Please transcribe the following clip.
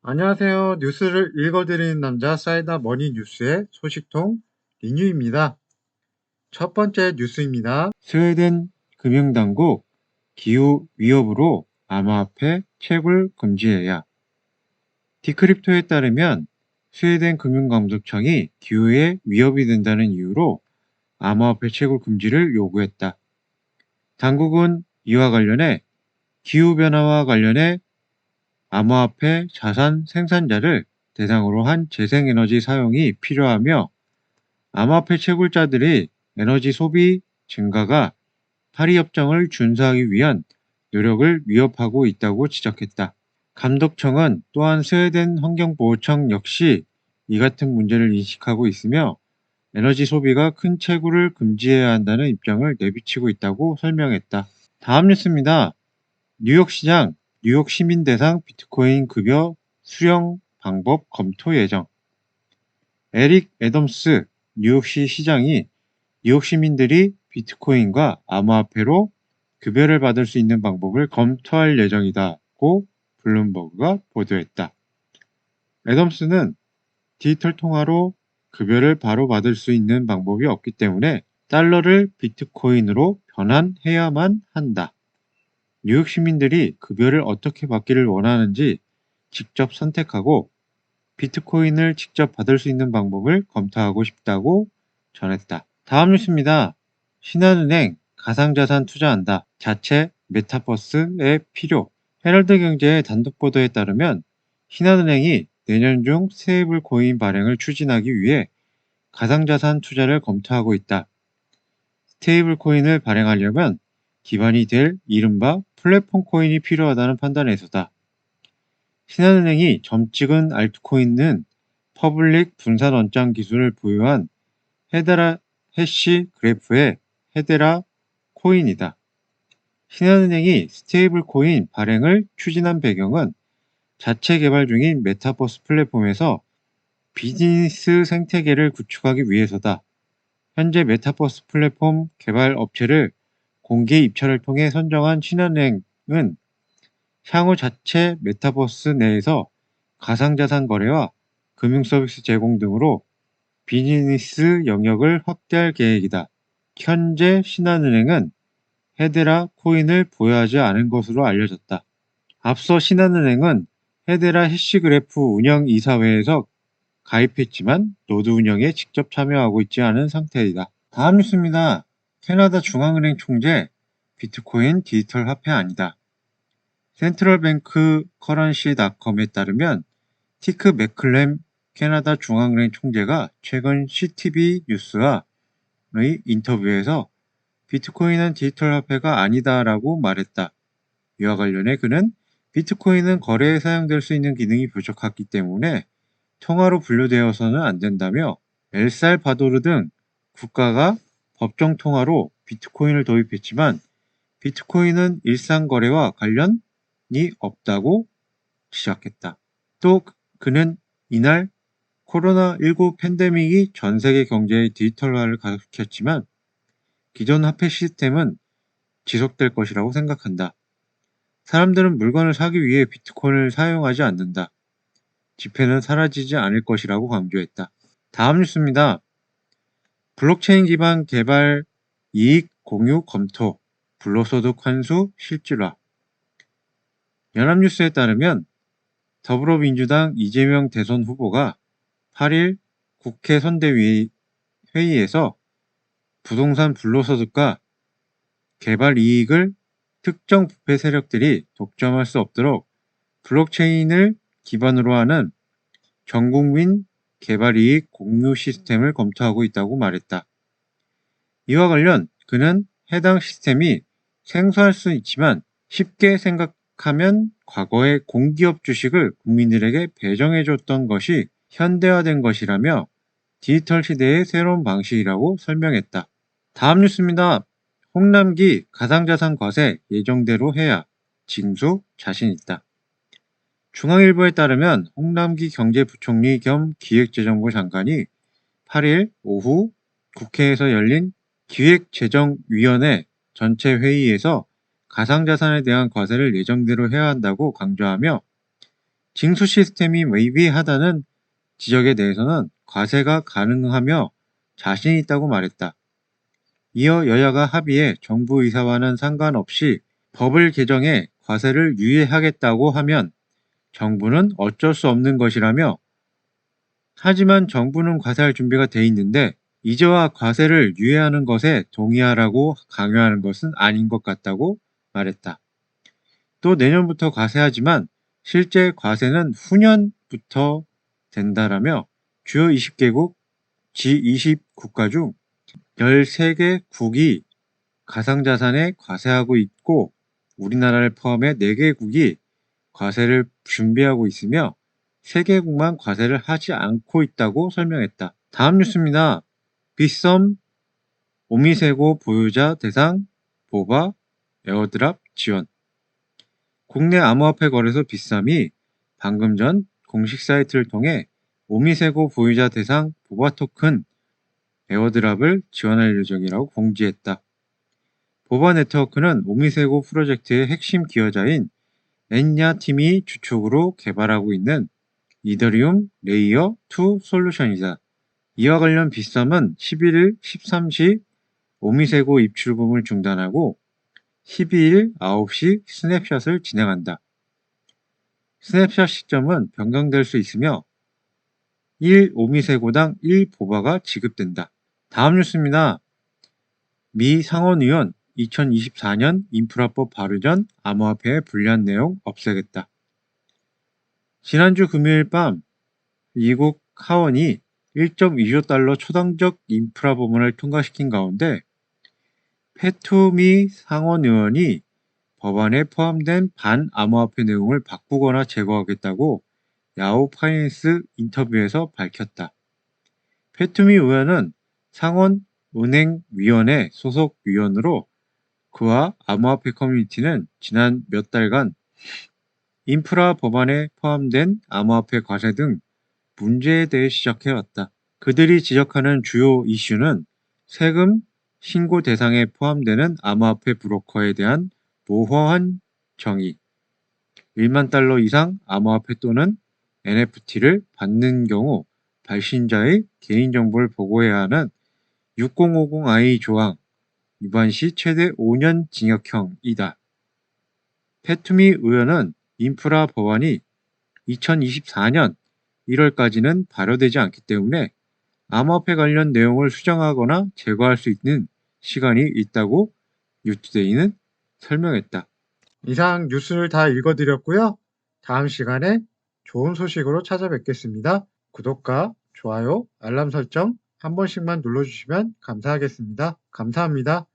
안녕하세요. 뉴스를 읽어드리는 남자 사이다 머니 뉴스의 소식통 리뉴입니다. 첫 번째 뉴스입니다. 스웨덴 금융당국 기후 위협으로 암호화폐 채굴 금지해야. 디크립토에 따르면 스웨덴 금융감독청이 기후에 위협이 된다는 이유로 암호화폐 채굴 금지를 요구했다. 당국은 이와 관련해 기후변화와 관련해 암호화폐 자산 생산자를 대상으로 한 재생에너지 사용이 필요하며 암호화폐 채굴자들의 에너지 소비 증가가 파리 협정을 준수하기 위한 노력을 위협하고 있다고 지적했다. 감독청은 또한 스웨덴 환경보호청 역시 이 같은 문제를 인식하고 있으며 에너지 소비가 큰 채굴을 금지해야 한다는 입장을 내비치고 있다고 설명했다. 다음 뉴스입니다. 뉴욕시장 뉴욕 시민 대상 비트코인 급여 수령 방법 검토 예정. 에릭 애덤스 뉴욕시 시장이 뉴욕 시민들이 비트코인과 암호화폐로 급여를 받을 수 있는 방법을 검토할 예정이다고 블룸버그가 보도했다. 애덤스는 디지털 통화로 급여를 바로 받을 수 있는 방법이 없기 때문에 달러를 비트코인으로 변환해야만 한다. 뉴욕 시민들이 급여를 어떻게 받기를 원하는지 직접 선택하고 비트코인을 직접 받을 수 있는 방법을 검토하고 싶다고 전했다. 다음 뉴스입니다. 신한은행 가상자산 투자한다. 자체 메타버스의 필요. 헤럴드 경제의 단독 보도에 따르면 신한은행이 내년 중 스테이블 코인 발행을 추진하기 위해 가상자산 투자를 검토하고 있다. 스테이블 코인을 발행하려면 기반이 될 이른바 플랫폼 코인이 필요하다는 판단에서다. 신한은행이 점찍은 알트코인은 퍼블릭 분산 원장 기술을 보유한 헤데라 해시 그래프의 헤데라 코인이다. 신한은행이 스테이블 코인 발행을 추진한 배경은 자체 개발 중인 메타버스 플랫폼에서 비즈니스 생태계를 구축하기 위해서다. 현재 메타버스 플랫폼 개발 업체를 공개 입찰을 통해 선정한 신한은행은 향후 자체 메타버스 내에서 가상자산 거래와 금융서비스 제공 등으로 비즈니스 영역을 확대할 계획이다. 현재 신한은행은 헤데라 코인을 보유하지 않은 것으로 알려졌다. 앞서 신한은행은 헤데라 해시그래프 운영 이사회에서 가입했지만 노드 운영에 직접 참여하고 있지 않은 상태이다. 다음 뉴스입니다. 캐나다 중앙은행 총재 비트코인 디지털 화폐 아니다. 센트럴뱅크 커런시닷컴에 따르면 티크 맥클렘 캐나다 중앙은행 총재가 최근 CTV 뉴스와의 인터뷰에서 비트코인은 디지털 화폐가 아니다라고 말했다. 이와 관련해 그는 비트코인은 거래에 사용될 수 있는 기능이 부족하기 때문에 통화로 분류되어서는 안 된다며 엘살바도르 등 국가가 법정 통화로 비트코인을 도입했지만 비트코인은 일상 거래와 관련이 없다고 지적했다. 또 그는 이날 코로나19 팬데믹이 전 세계 경제의 디지털화를 가속시켰지만 기존 화폐 시스템은 지속될 것이라고 생각한다. 사람들은 물건을 사기 위해 비트코인을 사용하지 않는다. 지폐는 사라지지 않을 것이라고 강조했다. 다음 뉴스입니다. 블록체인 기반 개발 이익 공유 검토, 불로소득 환수 실질화. 연합뉴스에 따르면 더불어민주당 이재명 대선 후보가 8일 국회 선대위 회의에서 부동산 불로소득과 개발 이익을 특정 부패 세력들이 독점할 수 없도록 블록체인을 기반으로 하는 전국민 개발 이익 공유 시스템을 검토하고 있다고 말했다. 이와 관련 그는 해당 시스템이 생소할 수 있지만 쉽게 생각하면 과거의 공기업 주식을 국민들에게 배정해줬던 것이 현대화된 것이라며 디지털 시대의 새로운 방식이라고 설명했다. 다음 뉴스입니다. 홍남기 가상자산 과세 예정대로 해야 징수 자신 있다. 중앙일보에 따르면 홍남기 경제부총리 겸 기획재정부 장관이 8일 오후 국회에서 열린 기획재정위원회 전체 회의에서 가상자산에 대한 과세를 예정대로 해야 한다고 강조하며 징수 시스템이 미비하다는 지적에 대해서는 과세가 가능하며 자신 있다고 말했다. 이어 여야가 합의해 정부 의사와는 상관없이 법을 개정해 과세를 유예하겠다고 하면 정부는 어쩔 수 없는 것이라며, 하지만 정부는 과세할 준비가 돼 있는데 이제와 과세를 유예하는 것에 동의하라고 강요하는 것은 아닌 것 같다고 말했다. 또 내년부터 과세하지만 실제 과세는 후년부터 된다라며 주요 20개국 G20 국가 중 13개국이 가상자산에 과세하고 있고 우리나라를 포함해 4개국이 과세를 준비하고 있으며 3개국만 과세를 하지 않고 있다고 설명했다. 다음 뉴스입니다. 빗썸 오미세고 보유자 대상 보바 에어드랍 지원. 국내 암호화폐 거래소 빗썸이 방금 전 공식 사이트를 통해 오미세고 보유자 대상 보바 토큰 에어드랍을 지원할 예정이라고 공지했다. 보바 네트워크는 오미세고 프로젝트의 핵심 기여자인 엔야 팀이 주축으로 개발하고 있는 이더리움 레이어 2 솔루션이다. 이와 관련 빗썸은 11일 13시 오미세고 입출금을 중단하고 12일 9시 스냅샷을 진행한다. 스냅샷 시점은 변경될 수 있으며 1 오미세고당 1 보바가 지급된다. 다음 뉴스입니다. 미 상원의원 2024년 인프라법 발의 전 암호화폐의 불리한 내용 없애겠다. 지난주 금요일 밤 미국 하원이 1.2조 달러 초당적 인프라 법안을 통과시킨 가운데 패투미 상원의원이 법안에 포함된 반암호화폐 내용을 바꾸거나 제거하겠다고 야후 파이낸스 인터뷰에서 밝혔다. 패투미 의원은 상원은행위원회 소속 위원으로 그와 암호화폐 커뮤니티는 지난 몇 달간 인프라 법안에 포함된 암호화폐 과세 등 문제에 대해 지적해왔다. 그들이 지적하는 주요 이슈는 세금 신고 대상에 포함되는 암호화폐 브로커에 대한 모호한 정의, 1만 달러 이상 암호화폐 또는 NFT를 받는 경우 발신자의 개인정보를 보고해야 하는 6050I 조항 위반 시 최대 5년 징역형이다. 패투미 의원은 인프라 법안이 2024년 1월까지는 발효되지 않기 때문에 암호화폐 관련 내용을 수정하거나 제거할 수 있는 시간이 있다고 뉴투데이는 설명했다. 이상 뉴스를 다 읽어드렸고요. 다음 시간에 좋은 소식으로 찾아뵙겠습니다. 구독과 좋아요, 알람 설정 한 번씩만 눌러주시면 감사하겠습니다. 감사합니다.